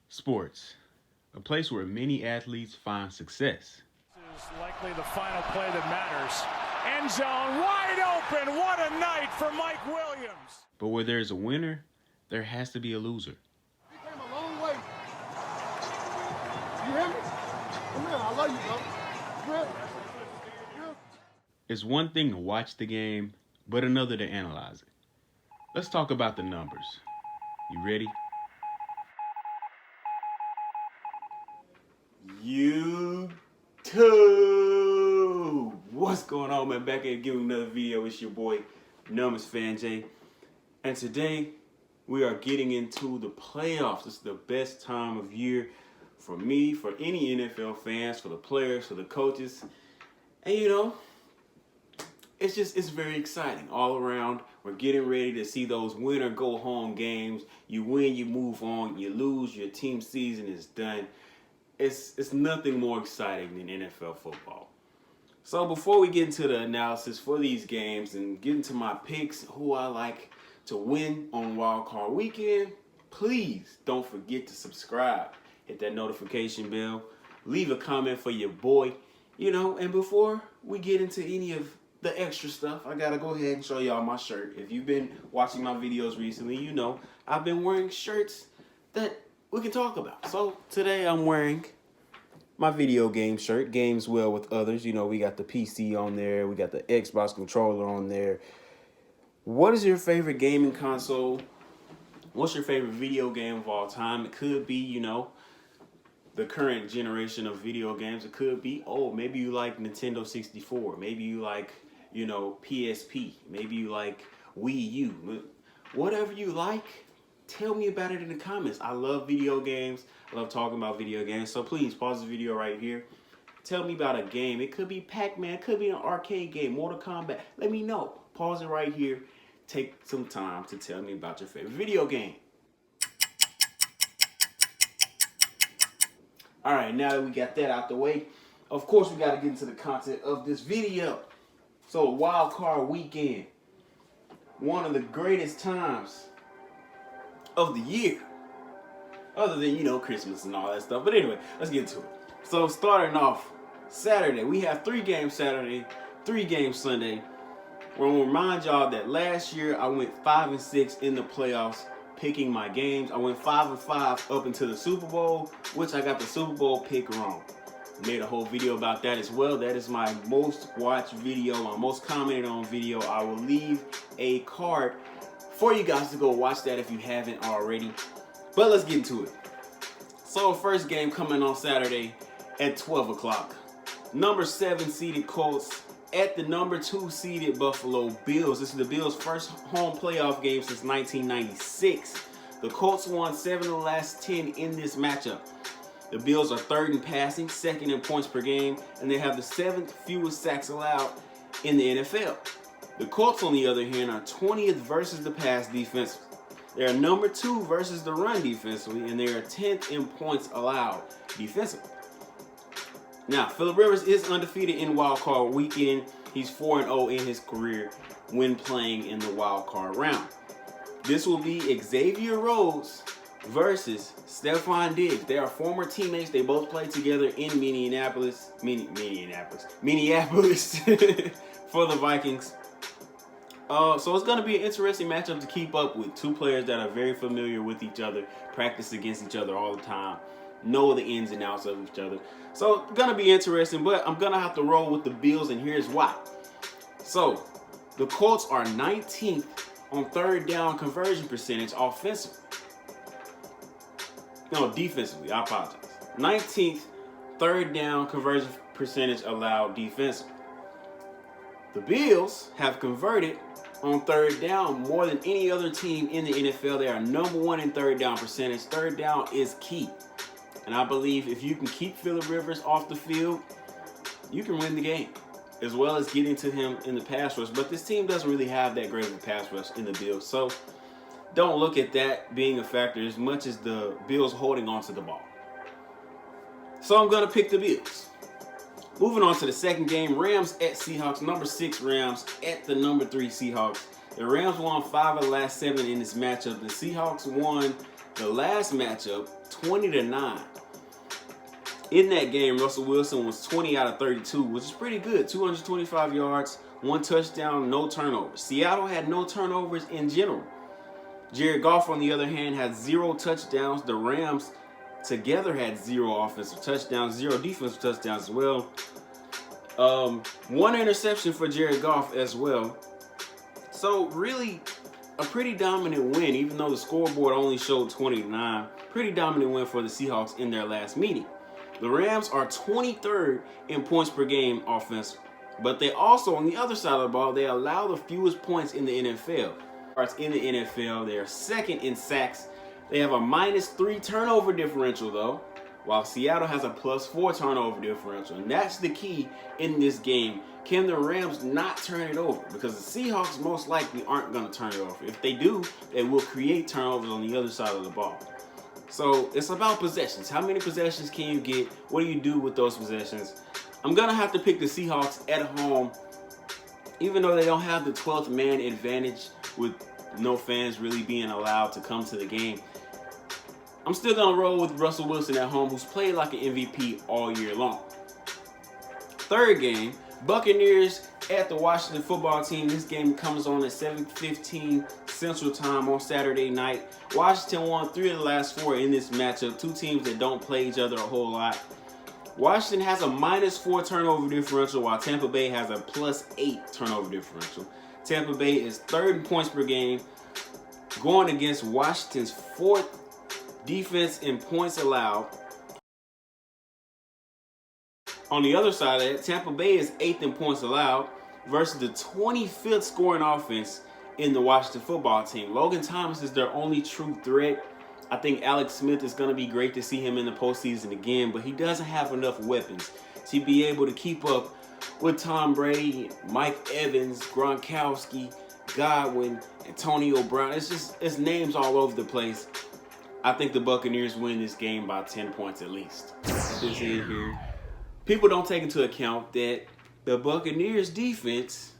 Sports, a place where many athletes find success. This is likely the final play that matters. End zone wide open. What a night for Mike Williams. But where there's a winner, there has to be a loser. He came a long way. You hear me? Come here, I love you, bro. You hear me? It's one thing to watch the game, but another to analyze it. Let's talk about the numbers. You ready? YouTube! What's going on, man? Back here giving another video. It's your boy, Numbers Fan J. And today, we are getting into the playoffs. This is the best time of year for me, for any NFL fans, for the players, for the coaches. And you know, it's very exciting all around. We're getting ready to see those win or go home games. You win, you move on. You lose, your team season is done. It's nothing more exciting than NFL football. So before we get into the analysis for these games and get into my picks, who I like to win on Wild Card Weekend, please don't forget to subscribe. Hit that notification bell. Leave a comment for your boy. You know, and before we get into any of the extra stuff, I gotta go ahead and show y'all my shirt. If you've been watching my videos recently, you know I've been wearing shirts that we can talk about. So today I'm wearing my video game shirt, Games Well with Others. You know, we got the PC on there, we got the Xbox controller on there. What is your favorite gaming console? What's your favorite video game of all time? It could be, you know, the current generation of video games. It could be, oh, maybe you like Nintendo 64. Maybe you like, you know, PSP. Maybe you like Wii U. Whatever you like, tell me about it in the comments. I love video games. I love talking about video games. So please pause the video right here. Tell me about a game. It could be Pac-Man. It could be an arcade game, Mortal Kombat. Let me know. Pause it right here. Take some time to tell me about your favorite video game. All right, now that we got that out the way, of course we got to get into the content of this video. So, Wild Card Weekend, one of the greatest times of the year, other than, you know, Christmas and all that stuff. But anyway, let's get to it. So, starting off Saturday, we have 3 games Saturday, 3 games Sunday. We're going to remind y'all that last year I went 5-6 in the playoffs, picking my games. I went 5-5 up into the Super Bowl, which I got the Super Bowl pick wrong. Made a whole video about that as well. That is my most watched video, my most commented on video. I will leave a card for you guys to go watch that if you haven't already. But let's get into it. So first game coming on Saturday at 12 o'clock. Number 7 seeded Colts at the number 2 seeded Buffalo Bills. This is the Bills' first home playoff game since 1996. The Colts won 7 of the last 10 in this matchup. The Bills are 3rd in passing, 2nd in points per game, and they have the 7th fewest sacks allowed in the NFL. The Colts, on the other hand, are 20th versus the pass defensively. They are number 2 versus the run defensively, and they are 10th in points allowed defensively. Now, Philip Rivers is undefeated in Wild Card Weekend. He's 4-0 in his career when playing in the Wild Card round. This will be Xavier Rhodes versus Stephon Diggs. They are former teammates. They both played together in Minneapolis for the Vikings. So it's going to be an interesting matchup to keep up with. 2 players that are very familiar with each other, practice against each other all the time, know the ins and outs of each other. So it's going to be interesting, but I'm going to have to roll with the Bills, and here's why. So the Colts are 19th on 3rd down conversion percentage offensively. No, defensively, I apologize. 19th 3rd down conversion percentage allowed defensively. The Bills have converted on 3rd down more than any other team in the NFL. They are number 1 in 3rd down percentage. 3rd down is key. And I believe if you can keep Philip Rivers off the field, you can win the game, as well as getting to him in the pass rush. But this team doesn't really have that great of a pass rush in the Bills. So don't look at that being a factor as much as the Bills holding on to the ball. So I'm going to pick the Bills. Moving on to the second game, Rams at Seahawks. Number 6 Rams at the number 3 Seahawks. The Rams won 5 of the last 7 in this matchup. The Seahawks won the last matchup 20-9. In that game, Russell Wilson was 20 out of 32, which is pretty good. 225 yards, 1 touchdown, no turnovers. Seattle had no turnovers in general. Jared Goff, on the other hand, had 0 touchdowns. The Rams together had 0 offensive touchdowns, 0 defensive touchdowns as well. 1 interception for Jared Goff as well. So really a pretty dominant win, even though the scoreboard only showed 20-9. Pretty dominant win for the Seahawks in their last meeting. The Rams are 23rd in points per game offense, but they also, on the other side of the ball, they allow the fewest points in the NFL. In the NFL, they are 2nd in sacks. They have a -3 turnover differential though, while Seattle has a +4 turnover differential. And that's the key in this game. Can the Rams not turn it over? Because the Seahawks most likely aren't going to turn it over. If they do, they will create turnovers on the other side of the ball. So it's about possessions. How many possessions can you get? What do you do with those possessions? I'm going to have to pick the Seahawks at home, even though they don't have the 12th man advantage with no fans really being allowed to come to the game. I'm still going to roll with Russell Wilson at home, who's played like an MVP all year long. Third game, Buccaneers at the Washington football team. This game comes on at 7:15 Central Time on Saturday night. Washington won 3 of the last 4 in this matchup. 2 teams that don't play each other a whole lot. Washington has a -4 turnover differential, while Tampa Bay has a +8 turnover differential. Tampa Bay is 3rd in points per game, going against Washington's 4th defense in points allowed. On the other side of that, Tampa Bay is 8th in points allowed versus the 25th scoring offense in the Washington football team. Logan Thomas is their only true threat. I think Alex Smith is going to be great to see him in the postseason again, but he doesn't have enough weapons to be able to keep up with Tom Brady, Mike Evans, Gronkowski, Godwin, Antonio Brown. It's names all over the place. I think the Buccaneers win this game by 10 points at least. This in here. People don't take into account that the Buccaneers defense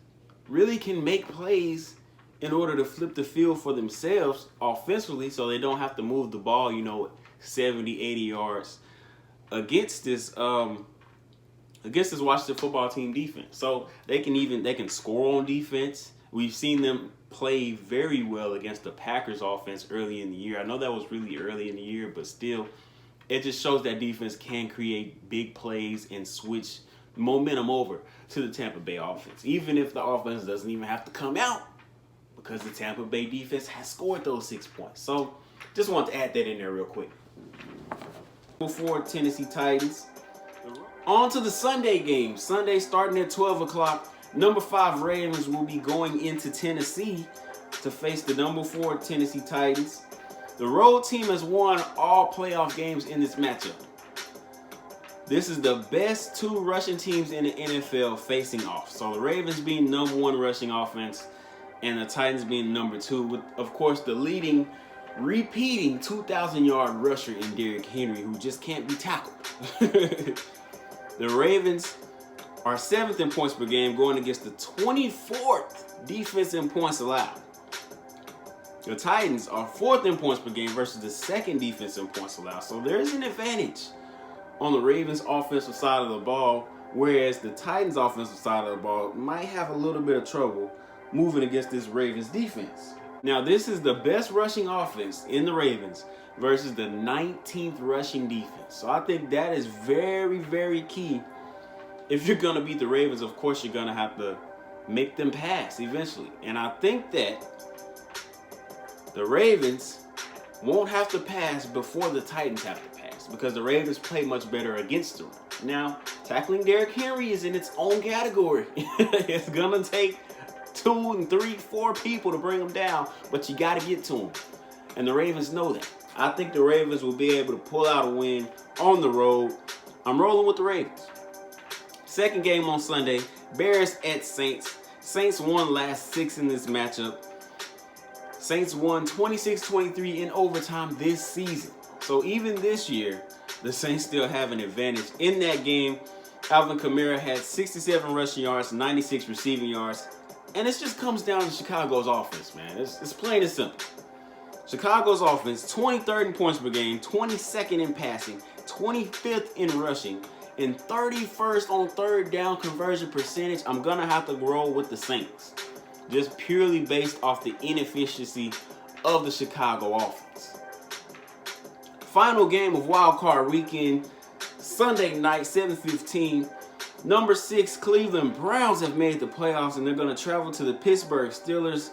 really can make plays in order to flip the field for themselves offensively, so they don't have to move the ball, 70, 80 yards against this Washington football team defense. So they can score on defense. We've seen them play very well against the Packers offense early in the year. I know that was really early in the year, but still, it just shows that defense can create big plays and switch momentum over to the Tampa Bay offense, even if the offense doesn't even have to come out, because the Tampa Bay defense has scored those 6 points. So just want to add that in there real quick. Before Tennessee Titans. On to the Sunday game. Sunday starting at 12 o'clock. Number 5 Ravens will be going into Tennessee to face the number 4 Tennessee Titans. The road team has won all playoff games in this matchup. This is the best 2 rushing teams in the NFL facing off. So the Ravens being number 1 rushing offense and the Titans being number 2, with, of course, the repeating 2,000-yard rusher in Derrick Henry, who just can't be tackled. The Ravens are 7th in points per game, going against the 24th defense in points allowed. The Titans are 4th in points per game versus the 2nd defense in points allowed. So there's an advantage on the Ravens offensive side of the ball, whereas the Titans offensive side of the ball might have a little bit of trouble moving against this Ravens defense. Now, this is the best rushing offense in the Ravens versus the 19th rushing defense. So I think that is very, very key. If you're going to beat the Ravens, of course, you're going to have to make them pass eventually. And I think that the Ravens won't have to pass before the Titans have to pass, because the Ravens play much better against them. Now, tackling Derrick Henry is in its own category. It's going to take 2 and 3, 4 people to bring him down, but you got to get to him. And the Ravens know that. I think the Ravens will be able to pull out a win on the road. I'm rolling with the Ravens. Second game on Sunday, Bears at Saints. Saints won last 6 in this matchup. Saints won 26-23 in overtime this season. So even this year, the Saints still have an advantage. In that game, Alvin Kamara had 67 rushing yards, 96 receiving yards, And it just comes down to Chicago's offense, man. It's plain and simple. Chicago's offense, 23rd in points per game, 22nd in passing, 25th in rushing, and 31st on third down conversion percentage. I'm going to have to roll with the Saints, just purely based off the inefficiency of the Chicago offense. Final game of Wild Card Weekend, Sunday night, 7:15. Number 6 Cleveland Browns have made the playoffs, and they're going to travel to the Pittsburgh Steelers.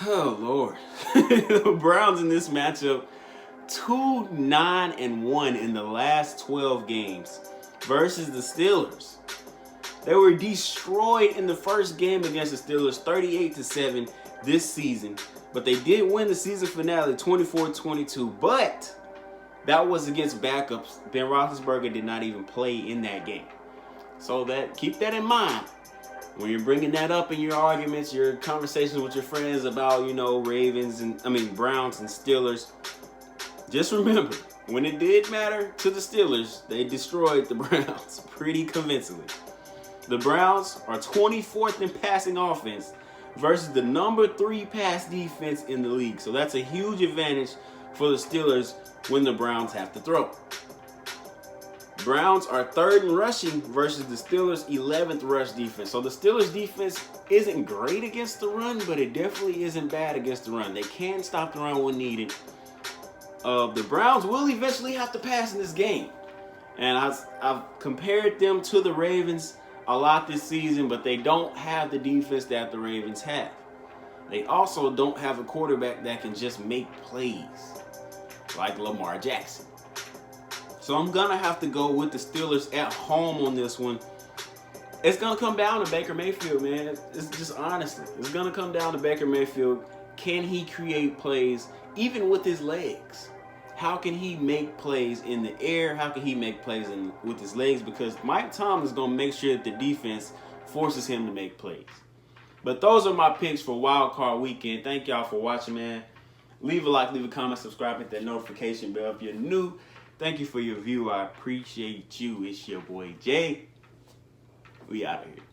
Oh, Lord. The Browns in this matchup, 2-9-1 in the last 12 games versus the Steelers. They were destroyed in the first game against the Steelers, 38-7 this season. But they did win the season finale, 24-22. But that was against backups. Ben Roethlisberger did not even play in that game. So keep that in mind when you're bringing that up in your arguments, your conversations with your friends about, Browns and Steelers. Just remember, when it did matter to the Steelers, they destroyed the Browns pretty convincingly. The Browns are 24th in passing offense versus the number 3 pass defense in the league. So that's a huge advantage for the Steelers when the Browns have to throw. Browns are 3rd in rushing versus the Steelers' 11th rush defense. So the Steelers' defense isn't great against the run, but it definitely isn't bad against the run. They can stop the run when needed. The Browns will eventually have to pass in this game. And I've compared them to the Ravens a lot this season, but they don't have the defense that the Ravens have. They also don't have a quarterback that can just make plays like Lamar Jackson. So I'm going to have to go with the Steelers at home on this one. It's going to come down to Baker Mayfield, man. It's just honestly. It's going to come down to Baker Mayfield. Can he create plays even with his legs? How can he make plays in the air? How can he make plays with his legs? Because Mike Tomlin is going to make sure that the defense forces him to make plays. But those are my picks for Wild Card Weekend. Thank y'all for watching, man. Leave a like, leave a comment, subscribe, hit that notification bell if you're new. Thank you for your view. I appreciate you. It's your boy Jay. We out of here.